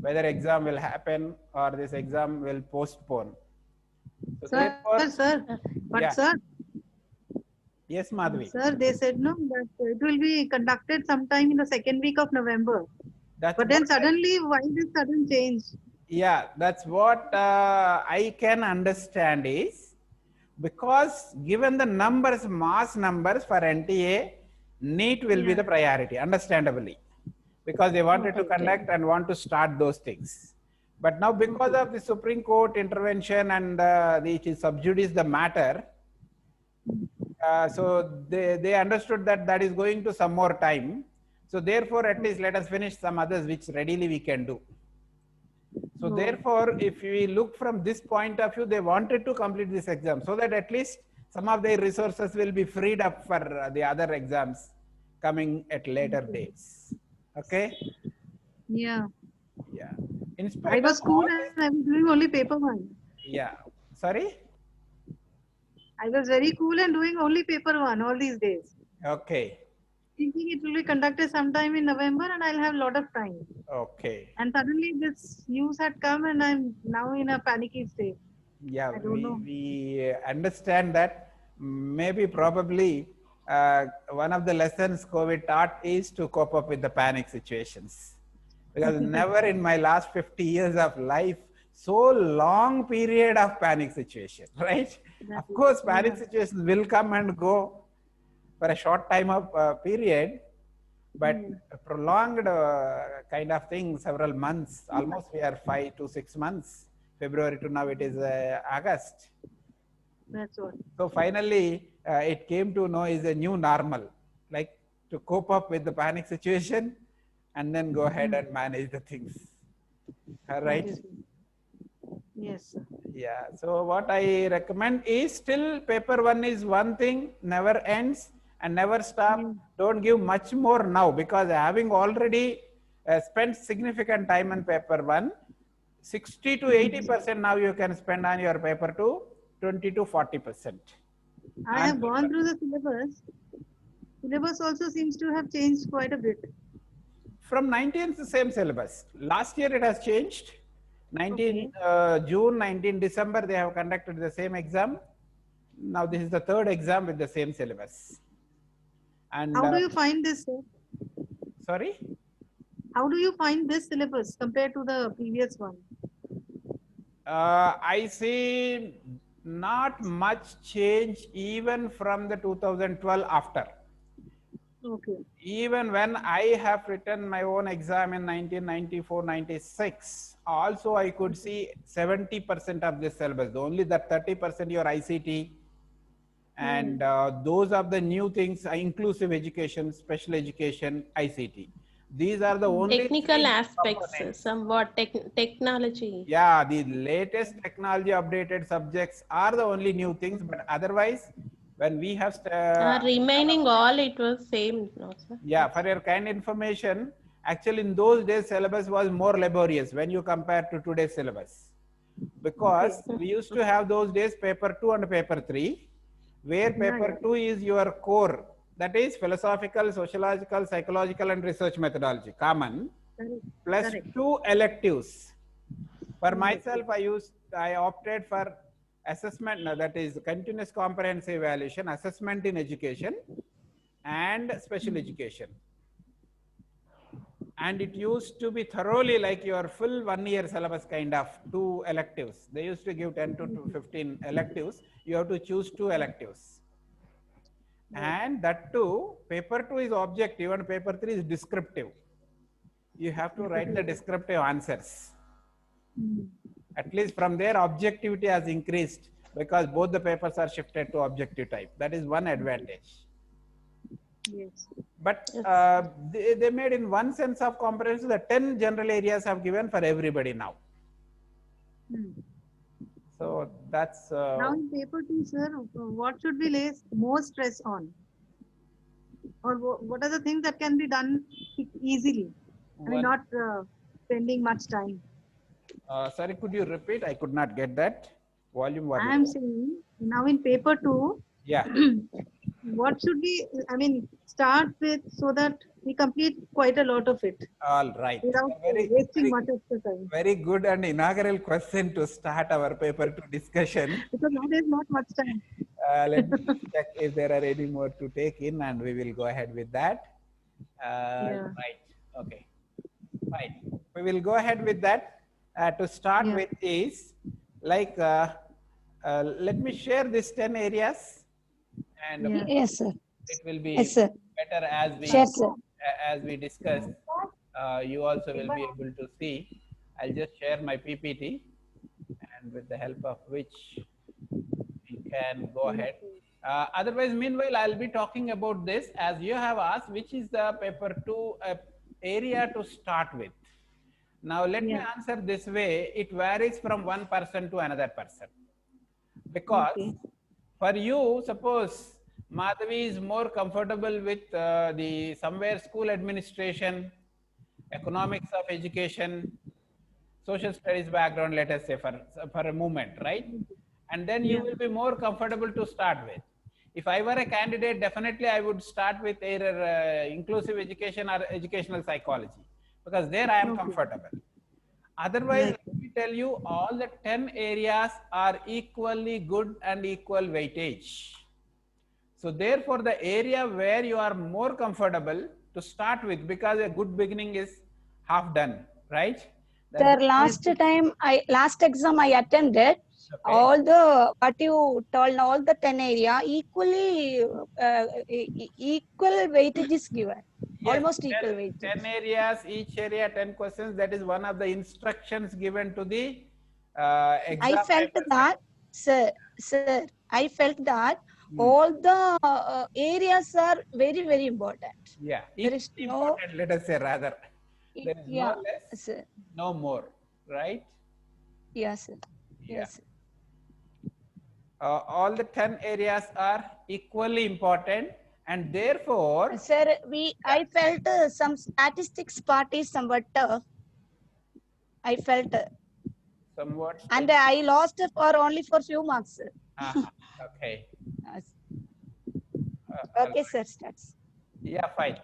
whether exam will happen or this exam will postpone. So Sir, therefore, sir, but yeah. sir, Yes, Madhvi. sir, they said no that it will be conducted sometime in the second week of November. That's But what then suddenly, why this sudden change? yeah, that's what I can understand is because given the numbers, mass numbers for NTA, NEET will be Yeah. the priority, understandably, because they wanted to Okay, okay, conduct and want to start those things. But now, because okay. of the Supreme Court intervention and the sub judice the matter, so they understood that that is going to some more time. So therefore, at least let us finish some others which readily we can do. So No. therefore, if we look from this point of view, they wanted to complete this exam so that at least some of their resources will be freed up for the other exams coming at later Okay. dates. Okay? Yeah. Yeah. In I spite of was cool all and this, I was doing only paper one. yeah. Sorry? I was very cool and doing only paper one all these days. Okay. Thinking it will be conducted sometime in November and I'll have a lot of time. Okay. And suddenly this news had come and I'm now in a panicky state. Yeah, I don't know. we understand that maybe probably one of the lessons COVID taught is to cope up with the panic situations. Because never in my last 50 years of life, so long period of panic situation, right? That Of is, course, panic yeah. situations will come and go for a short time of period, but Hmm. a prolonged kind of thing, several months, almost we are 5 to 6 months, February to now it is August. That's what. So finally, it came to know is a new normal, like to cope up with the panic situation and then go ahead and manage the things. All That right. is, yes, sir. Yeah. So what I recommend is still paper one is one thing, never ends and never stop. Yeah. Don't give much more now because having already spent significant time on paper one, 60 to Hmm. 80% now you can spend on your paper two, 20 to 40%. I On have gone paper. through the syllabus. Syllabus also seems to have changed quite a bit. From 19th, the same syllabus. Last year it has changed. 19 Okay. June, 19 December, they have conducted the same exam. Now this is the third exam with the same syllabus. And How do you find this, sir? sorry, How do you find this syllabus compared to the previous one? I see not much change even from the 2012 after. Okay. Even when I have written my own exam in 1994-96, also I could see 70% of this syllabus. Only that 30% your ICT and those are the new things, inclusive education, special education, ICT. These are the only three Technical new aspects, components. somewhat technology. Yeah, the latest technology updated subjects are the only new things, but otherwise, when we have Remaining all it was same, no sir? yeah, for your kind information, actually in those days syllabus was more laborious when you compare to today's syllabus. Okay. Because we used to have those days paper 2 and paper 3, where Yeah, paper yeah. 2 is your core, that is philosophical, sociological, psychological and research methodology, common, Correct. plus Correct. 2 electives. For Okay. myself, I opted for assessment, that is continuous comprehensive evaluation, assessment in education and special education. And it used to be thoroughly like your full 1 year syllabus kind of 2 electives. They used to give 10 to 15 electives. You have to choose 2 electives. And that too, paper 2 is objective and paper 3 is descriptive. You have to write the descriptive answers. At least from there, objectivity has increased because both the papers are shifted to objective type. That is one advantage. Yes. But Yes. they made in one sense of comprehension, the 10 general areas have given for everybody now. Hmm. So that's Now in paper two, sir, what should we lay more stress on? Or what are the things that can be done easily? I mean, one. not spending much time. Sorry, could you repeat? I could not get that. Volume was I am low. saying now in paper two, Yeah. what should we, I mean, start with so that we complete quite a lot of it All right. without Very, wasting very, much of the time? very good and inaugural question to start our paper two discussion. Because now there's not much time. Let me check if there are any more to take in, and we will go ahead with that. Yeah. Right. Okay. Fine. We will go ahead with that. To start Yeah. with is like, let me share these 10 areas, and Yeah. Yes, sir. it will be Yes, sir. better Sure, sir. as we discuss. You also will be able to see. I'll just share my PPT, and with the help of which we can go ahead. Otherwise, meanwhile, I'll be talking about this as you have asked, which is the paper two area to start with. Now, let me Yeah. answer this way. It varies from one person to another person. Because Okay. for you, suppose Madhavi is more comfortable with the somewhere school administration, economics of education, social studies background, let us say for a moment, right? And then you Yeah. will be more comfortable to start with. If I were a candidate, definitely I would start with either inclusive education or educational psychology, because there I am Okay. comfortable. Otherwise, Right. let me tell you, all the 10 areas are equally good and equal weightage. So therefore, the area where you are more comfortable to start with, because a good beginning is half done, right? Sir, That's last exam I attended, okay. all the, what you told, all the 10 area equally, equal weightage is given. Yes, Almost equal weightage. 10 areas, each area 10 questions. That is one of the instructions given to the exam I felt paper. that, sir, I felt that Hmm. all the areas are very, very important. Yeah, There is equally no, important, let us say rather. There is no yeah, less, sir. no more, right? Yes, sir. Yeah. Yes, sir. All the 10 areas are equally important, and therefore, Sir, I felt some statistics part is somewhat tough. I felt, somewhat. and I lost for only for few marks, sir. Okay. Yes. All Okay, right. sir, starts. Yeah, fine.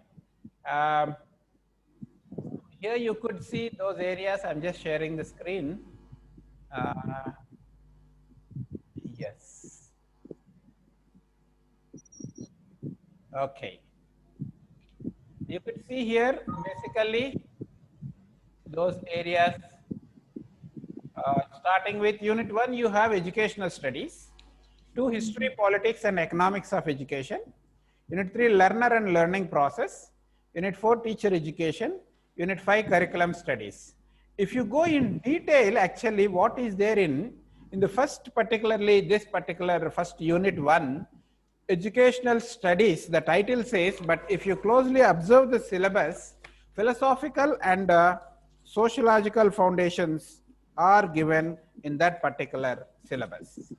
Here you could see those areas. I'm just sharing the screen. Yes. Okay. You could see here basically those areas. Starting with Unit 1, you have educational studies. 2, history, politics, and economics of education. Unit 3, learner and learning process. Unit 4, teacher education. Unit 5, curriculum studies. If you go in detail, actually, what is there in the first, particularly this particular first Unit 1, educational studies, the title says, but if you closely observe the syllabus, philosophical and sociological foundations are given in that particular syllabus.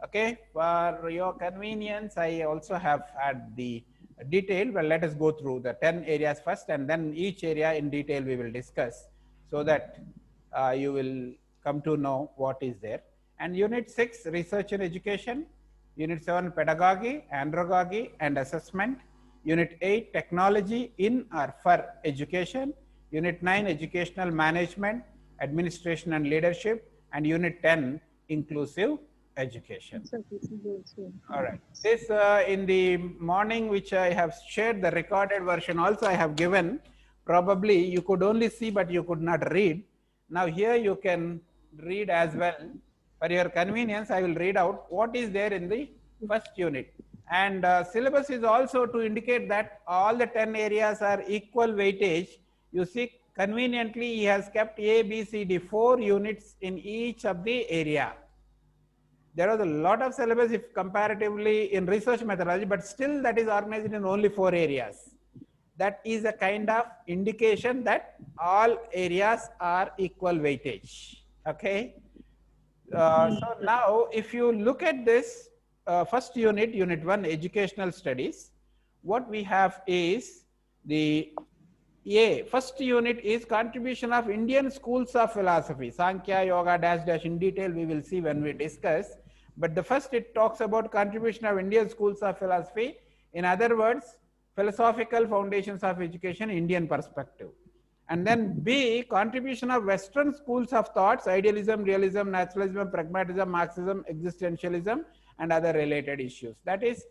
Okay, for your convenience, I also have had the detail, but let us go through the 10 areas first, and then each area in detail we will discuss, so that you will come to know what is there. And Unit 6, research and education. Unit 7, pedagogy, andragogy, and assessment. Unit 8, technology in or for education. Unit 9, educational management, administration and leadership. And Unit 10, inclusive education. All right. This in the morning, which I have shared, the recorded version also I have given. Probably you could only see, but you could not read. Now here you can read as well. For your convenience, I will read out what is there in the first unit. And syllabus is also to indicate that all the 10 areas are equal weightage. You see, conveniently he has kept A, B, C, D, 4 units in each of the area. There was a lot of syllabus if comparatively in research methodology, but still that is organized in only 4 areas. That is a kind of indication that all areas are equal weightage. Okay. So now if you look at this first unit, Unit 1, educational studies, what we have is the first unit is contribution of Indian schools of philosophy. Sankhya, Yoga, dash in detail we will see when we discuss. But the first it talks about contribution of Indian schools of philosophy In other words, philosophical foundations of education, Indian perspective. And then B, contribution of Western schools of thoughts, idealism, realism, naturalism, pragmatism, Marxism, existentialism, and other related issues. That is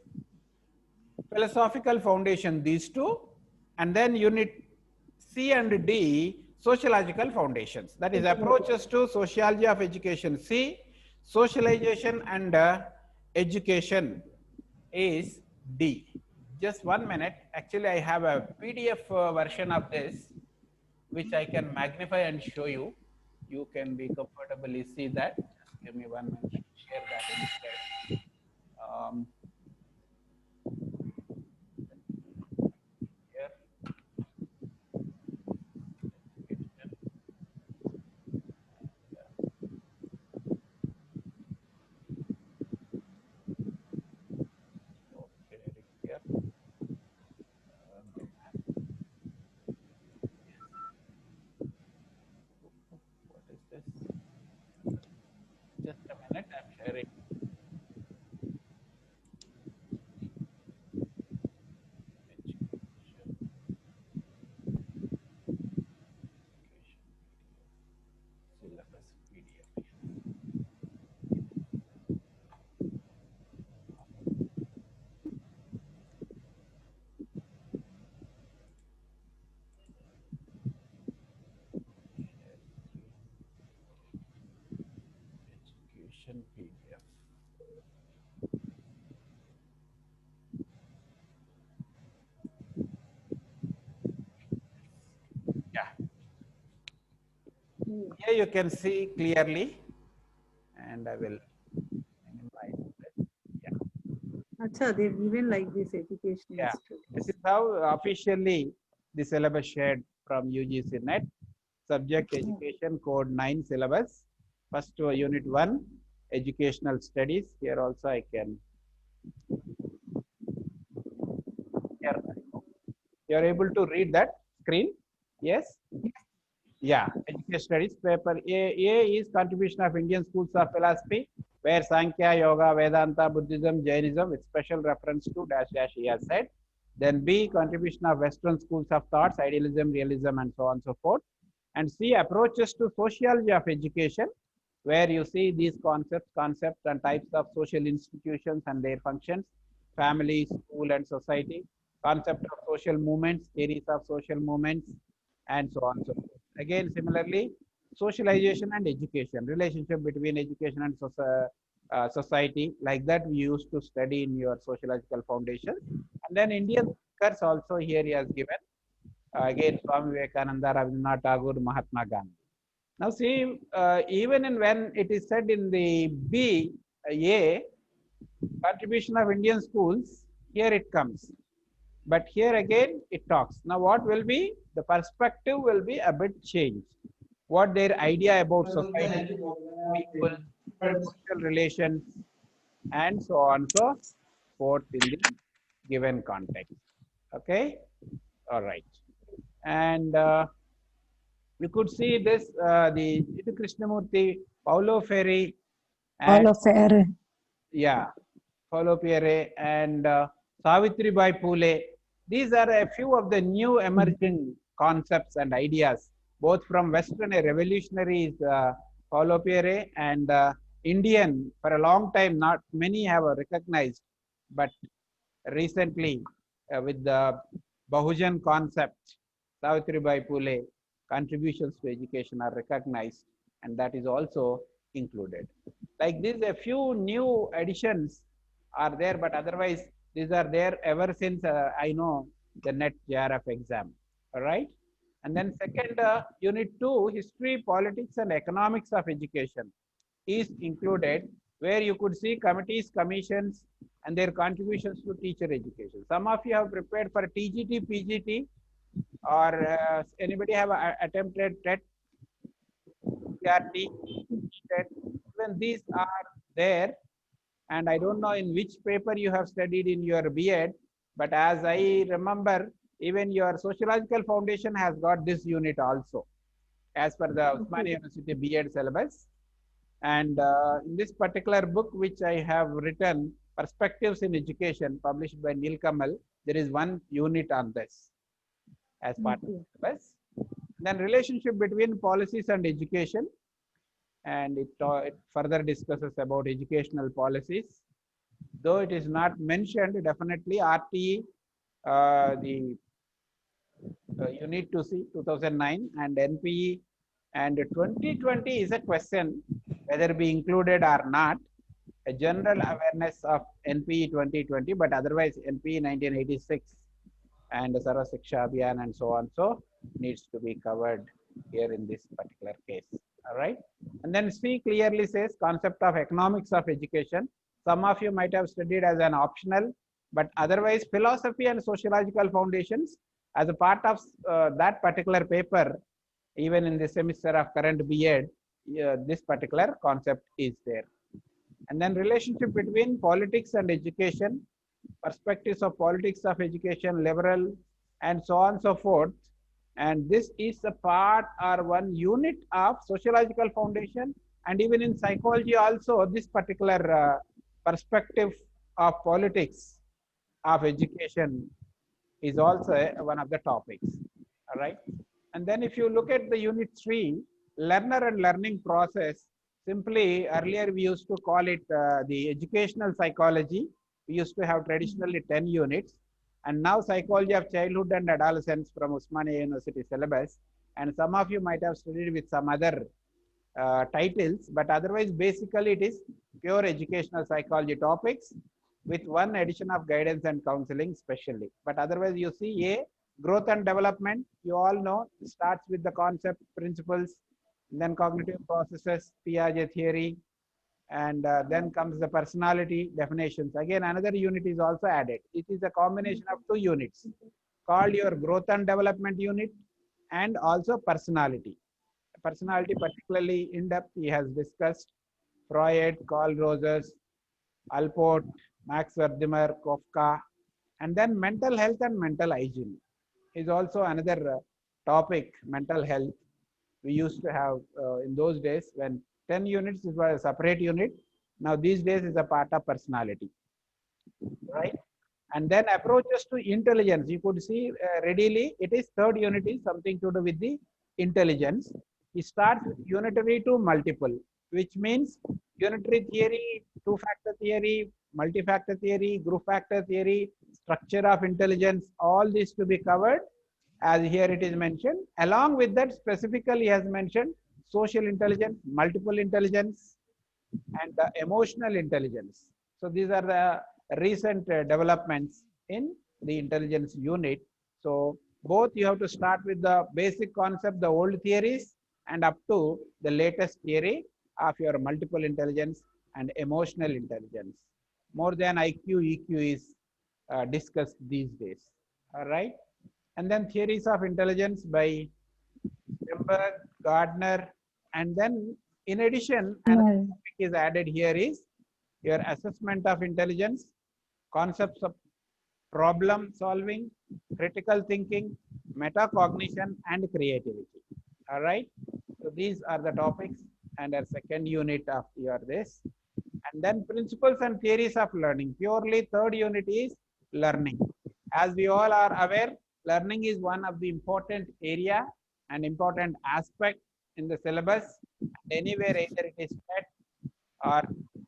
philosophical foundation, these two. And then unit C and D, sociological foundations. That is approaches to sociology of education, C, socialization and education is D. Just 1 minute. Actually, I have a PDF version of this, which I can magnify and show you. You can be comfortably see that. Just give me 1 minute. Share that instead. Here. Okay, here. What is this? Just a minute, I'm sharing. Syllabus PDF. Education PDF. Yeah. Here you can see clearly, and I will minimize it. Yeah. Acha, they've given like this education. Yeah. This is how officially the syllabus shared from UGC NET. Subject education code 9 syllabus. First unit 1, educational studies. Here also I can. Here. You are able to read that screen? Yes? Yeah. Education studies paper A is contribution of Indian schools of philosophy, where Sankhya, Yoga, Vedanta, Buddhism, Jainism with special reference to dash dash he has said. Then B, contribution of Western schools of thoughts, idealism, realism, and so on and so forth. And C, approaches to sociology of education, where you see these concepts and types of social institutions and their functions, family, school, and society, concept of social movements, theories of social movements, and so on and so forth. Again, similarly, socialization and education, relationship between education and society, like that we used to study in your sociological foundation. And then Indian thinkers also here he has given. Again, Swami Vivekananda, Rabindranath Tagore, Mahatma Gandhi. Now see, even in when it is said in the B, A, contribution of Indian schools, here it comes. But here again, it talks. Now what will be? The perspective will be a bit changed. What their idea about society, people, social relations, and so on so forth in the given context. Okay? All right. And you could see this, the Krishnamurti, Paulo Freire, and yeah, Paulo Freire and Savitribai Phule. These are a few of the new emerging concepts and ideas, both from Western revolutionaries, Paulo Freire, and Indian. For a long time, not many have recognized, but recently with the Bahujan concept, Savitribai Phule, contributions to education are recognized, and that is also included. Like this, a few new additions are there, but otherwise these are there ever since I know the NET JRF exam. All right. And then second, unit 2, history, politics, and economics of education is included, where you could see committees, commissions, and their contributions to teacher education. Some of you have prepared for TGT, PGT, or anybody have attempted TET, CRT, TET. Even these are there, and I don't know in which paper you have studied in your B.Ed, but as I remember, even your sociological foundation has got this unit also, as per the Osmania University B.Ed syllabus. And in this particular book, which I have written, Perspectives in Education, published by Neil Kamal. There is one unit on this as part of the syllabus. Then relationship between policies and education, and it further discusses about educational policies. Though it is not mentioned, definitely RTE, you need to see 2009, and NPE, and 2020 is a question whether be included or not. A general awareness of NPE 2020, but otherwise NPE 1986 and Sarva Shiksha Abhiyan and so on, so needs to be covered here in this particular case. All right. And then C clearly says concept of economics of education. Some of you might have studied as an optional, but otherwise philosophy and sociological foundations as a part of that particular paper, even in the semester of current B.Ed, this particular concept is there. And then relationship between politics and education, perspectives of politics of education, liberal, and so on and so forth. And this is a part or one unit of sociological foundation, and even in psychology also, this particular perspective of politics of education is also one of the topics. All right. And then if you look at the unit 3, learner and learning process, simply earlier we used to call it the educational psychology. We used to have traditionally 10 units, and now psychology of childhood and adolescence from Osmania University syllabus. And some of you might have studied with some other titles, but otherwise basically it is pure educational psychology topics with one addition of guidance and counseling specially. But otherwise you see A, growth and development, you all know, starts with the concept, principles, then cognitive processes, Piaget theory, and then comes the personality definitions. Again, another unit is also added. It is a combination of 2 units called your growth and development unit and also personality. Personality particularly in depth he has discussed Freud, Carl Rogers, Alport, Max Wertheimer, Kafka, and then mental health and mental hygiene is also another topic, mental health. We used to have in those days when 10 units is a separate unit. Now these days is a part of personality, right? And then approaches to intelligence. You could see readily it is 3rd unit is something to do with the intelligence. It starts with unitary to multiple, which means unitary theory, 2-factor theory, multi-factor theory, group factor theory, structure of intelligence, all this to be covered as here it is mentioned. Along with that, specifically he has mentioned social intelligence, multiple intelligence, and the emotional intelligence. So these are the recent developments in the intelligence unit. So both you have to start with the basic concept, the old theories, and up to the latest theory of your multiple intelligence and emotional intelligence. More than IQ, EQ is discussed these days. All right. And then theories of intelligence by Stenberg, Gardner, and then in addition, another topic is added here is your assessment of intelligence, concepts of problem solving, critical thinking, metacognition, and creativity. All right. So these are the topics and our second unit of your this. And then principles and theories of learning. Purely 3rd unit is learning. As we all are aware, learning is one of the important area and important aspect in the syllabus. And anywhere either it is TET or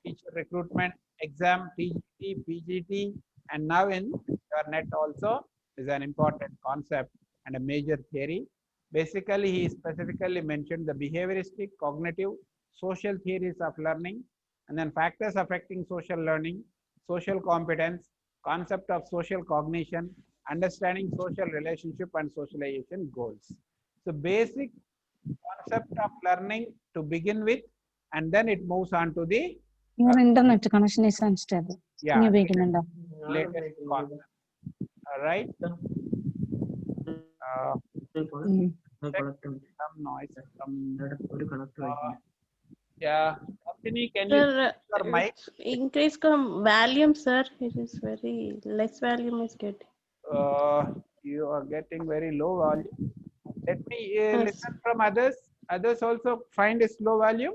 teacher recruitment exam, TGT, PGT, and now in your NET also is an important concept and a major theory. Basically, he specifically mentioned the behavioristic, cognitive, social theories of learning, and then factors affecting social learning, social competence, concept of social cognition, understanding social relationship and socialization goals. So basic concept of learning to begin with, and then it moves on to the your internet connection is unstable. yeah, latest concept. All right. Some noise from yeah. Company, can you Sir, your mic? increase volume, sir. It is very less volume is getting. You are getting very low volume. Let me Yes. listen from others. Others also find a slow volume.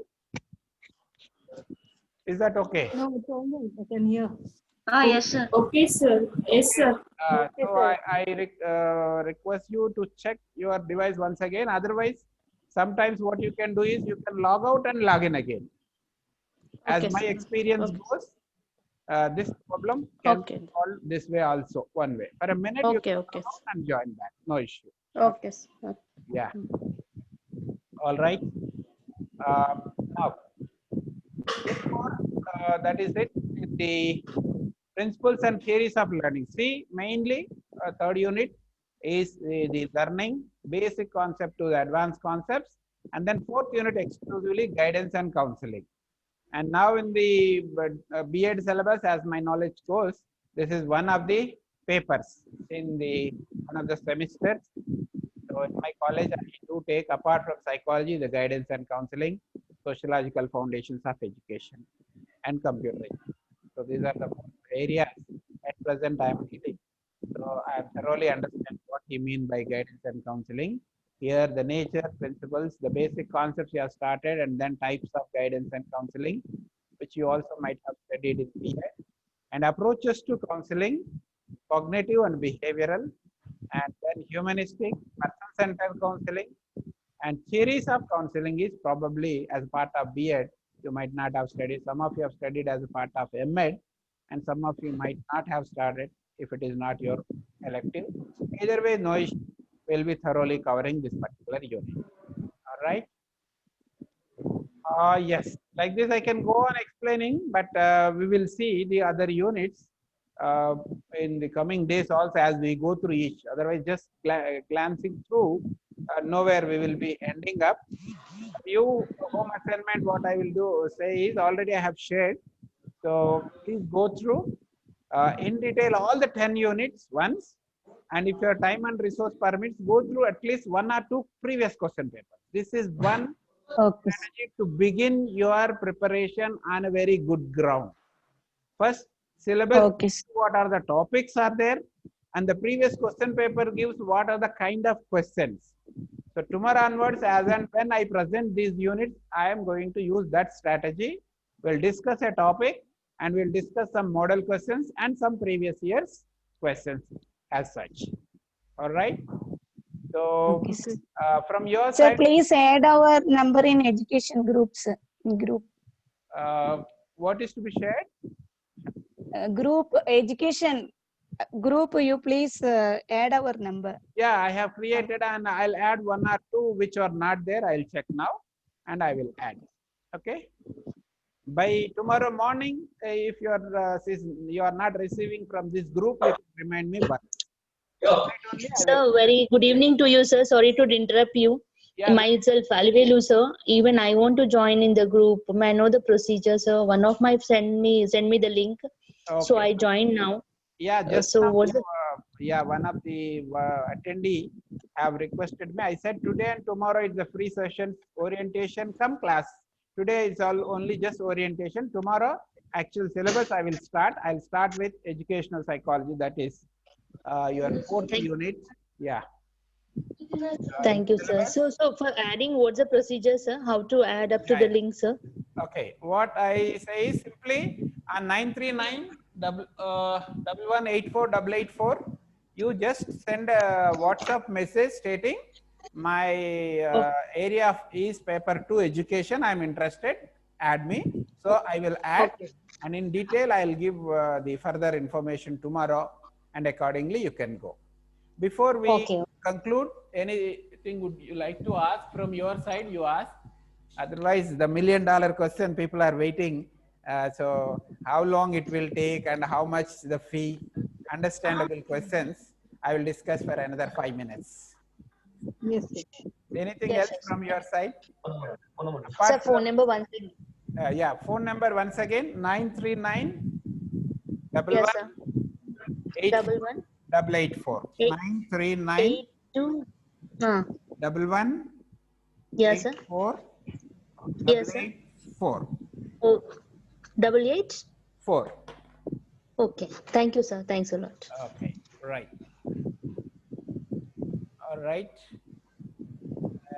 Is that okay? No, it's all right. I can hear. Yes, sir. Okay, sir. Yes, sir. So I request you to check your device once again. Otherwise, sometimes what you can do is you can log out and log in again. As Okay, my sir. experience Okay. goes, this problem can Okay. be solved this way also, one way. For a minute, you Okay, can okay. log out and join back. No issue. Okay, sir. Yeah. All right. Now, before that is it, the principles and theories of learning. See, mainly third unit is the learning, basic concept to the advanced concepts, and then fourth unit exclusively guidance and counseling. And now in the B.Ed syllabus, as my knowledge goes, this is one of the papers in the one of the semesters. So in my college, I do take, apart from psychology, the guidance and counseling, sociological foundations of education, and computer. So these are the areas at present I am dealing. So I thoroughly understand what he mean by guidance and counseling. Here, the nature, principles, the basic concepts you have started, and then types of guidance and counseling, which you also might have studied in B.Ed, and approaches to counseling, cognitive and behavioral, and then humanistic, person-centered counseling, and theories of counseling is probably as part of B.Ed. You might not have studied. Some of you have studied as a part of M.Ed, and some of you might not have started if it is not your elective. Either way, no issue. We'll be thoroughly covering this particular unit. All right. Yes, like this I can go on explaining, but we will see the other units uh, in the coming days also as we go through each. Otherwise, just glancing through, nowhere we will be ending up. You home assignment, what I will do say is already I have shared. So please go through in detail all the 10 units once. And if your time and resource permits, go through at least 1 or 2 previous question papers. This is one Okay. strategy to begin your preparation on a very good ground. First, syllabus, Okay. what are the topics are there, and the previous question paper gives what are the kind of questions. So tomorrow onwards, as and when I present these units, I am going to use that strategy. We'll discuss a topic and we'll discuss some model questions and some previous year's questions as such. All right. So Okay, sir. from your Sir, side, please add our number in education groups. Group. what is to be shared? Group education group, you please add our number. Yeah, I have created and I'll add 1 or 2 which are not there. I'll check now and I will add. Okay. By tomorrow morning, if you are not receiving from this group, you can remind me once. Sir, very good evening to you, sir. Sorry to interrupt you. Yeah, Myself, Alvelu, sir. Even I want to join in the group. May I know the procedure, sir? One of my send me the link. So okay. I join now. Yeah, just So now, what's the yeah, one of the attendee have requested me. I said today and tomorrow is the free session, orientation, come class. Today it's all only just orientation. Tomorrow, actual syllabus I will start. I'll start with educational psychology. That is your 4th unit. Yeah. Thank you, sir. So for adding, what's the procedure, sir? How to add up to the link, sir? Okay. What I say is simply on 939 1184 you just send a WhatsApp message stating my area of is paper 2 education. I'm interested. Add me. So I will add, and in detail I'll give the further information tomorrow, and accordingly you can go. Before we conclude, anything would you like to ask from your side? You ask. Otherwise, the $1 million question, people are waiting. So how long it will take and how much the fee? Understandable questions. I will discuss for another 5 minutes. Yes. Anything else from your side? Sir, phone number once again. Yeah, phone number once again, 939 Yes, sir. 11 884. 939 11 Yes, sir. 4 Yes, sir. 4. Oh, 884. 4. Okay. Thank you, sir. Thanks a lot. Okay, right. All right.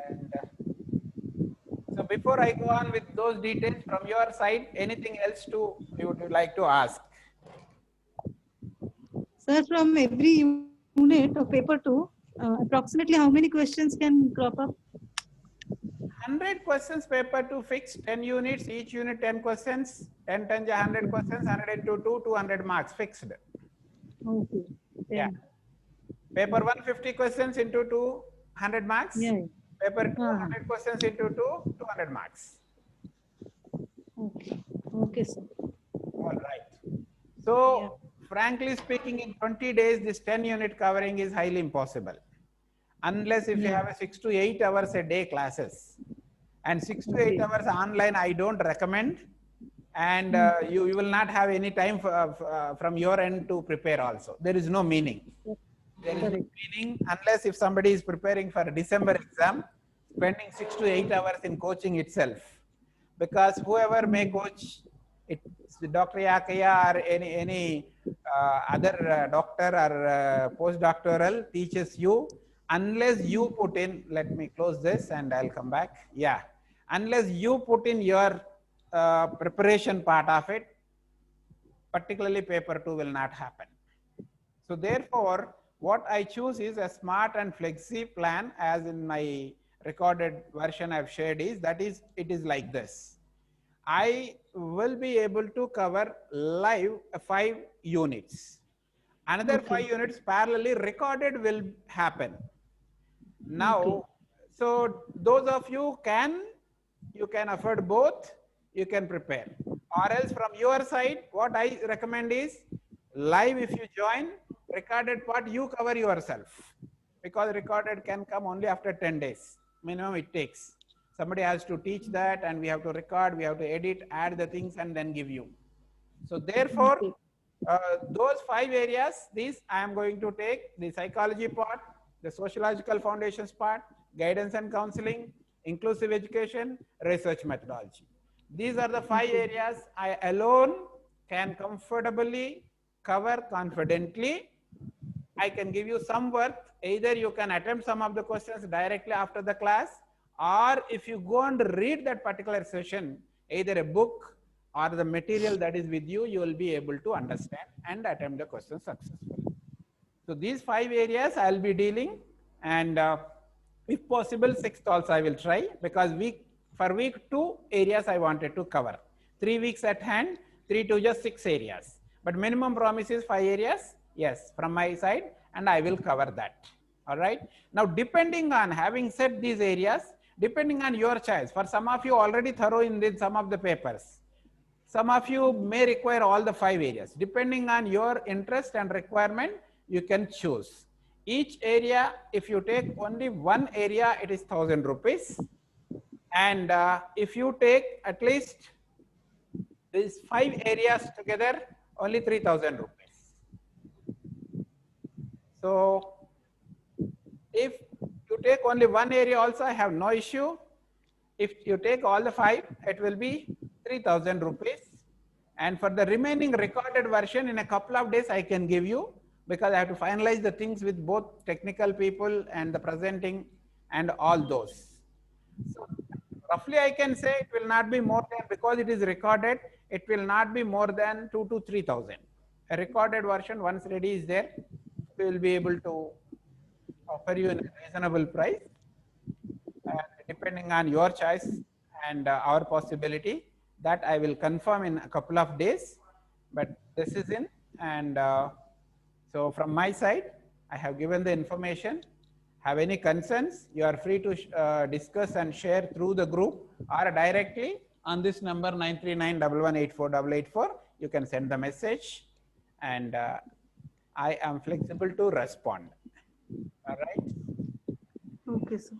And so before I go on with those details from your side, anything else you would like to ask? Sir, from every unit of paper 2, approximately how many questions can crop up? 100 questions paper to fix 10 units, each unit 10 questions, 10 times 100 questions, 100 into 2, 200 marks fixed. Okay. Yeah. Paper 150 questions into 200 marks. Yeah. Paper Uh-huh. 200 questions into 200 marks. Okay. Okay, sir. All right. So, frankly speaking, in 20 days, this 10 unit covering is highly impossible. Unless if you have a 6 to 8 hours a day classes. And 6 to 8 hours online, I don't recommend. And you will not have any time from your end to prepare also. There is no meaning. There is no meaning unless if somebody is preparing for a December exam, spending 6 to 8 hours in coaching itself. Because whoever may coach, it's Dr. Yakaya or any other doctor or postdoctoral teaches you, unless you put in, let me close this and I'll come back. Yeah, unless you put in your preparation part of it, particularly paper 2 will not happen. So therefore, what I choose is a smart and flexi plan, as in my recorded version I've shared is, that is, it is like this. I will be able to cover live 5 units. Another 5 units parallelly recorded will happen. Now, so those of you can afford both, you can prepare. Or else from your side, what I recommend is live if you join, recorded part you cover yourself. Because recorded can come only after 10 days. Minimum it takes. Somebody has to teach that and we have to record, we have to edit, add the things and then give you. So therefore, those 5 areas, these I am going to take the psychology part, the sociological foundations part, guidance and counseling, inclusive education, research methodology. These are the 5 areas I alone can comfortably cover confidently. I can give you some work. Either you can attempt some of the questions directly after the class, or if you go and read that particular session, either a book or the material that is with you, you will be able to understand and attempt the question successfully. So these 5 areas I will be dealing, and if possible 6th also I will try, because for week 2 areas I wanted to cover. 3 weeks at hand, 3 to just 6 areas. But minimum promise is 5 areas, yes, from my side, and I will cover that. All right. Now, depending on, having said these areas, depending on your choice, for some of you already thorough in some of the papers, some of you may require all the 5 areas. Depending on your interest and requirement, you can choose. Each area, if you take only one area, it is 1,000 rupees. And if you take at least these 5 areas together, only 3,000 rupees. So if you take only one area also, I have no issue. If you take all the 5, it will be 3,000 rupees. And for the remaining recorded version, in a couple of days, I can give you, because I have to finalize the things with both technical people and the presenting and all those. So roughly I can say it will not be more than, because it is recorded, it will not be more than 2,000 to 3,000. A recorded version, once ready is there, we will be able to offer you a reasonable price, depending on your choice and our possibility. That I will confirm in a couple of days, but this is in, and so from my side, I have given the information. Have any concerns, you are free to discuss and share through the group or directly on this number 939-1184-884. You can send the message, and I am flexible to respond. All right. Okay, sir.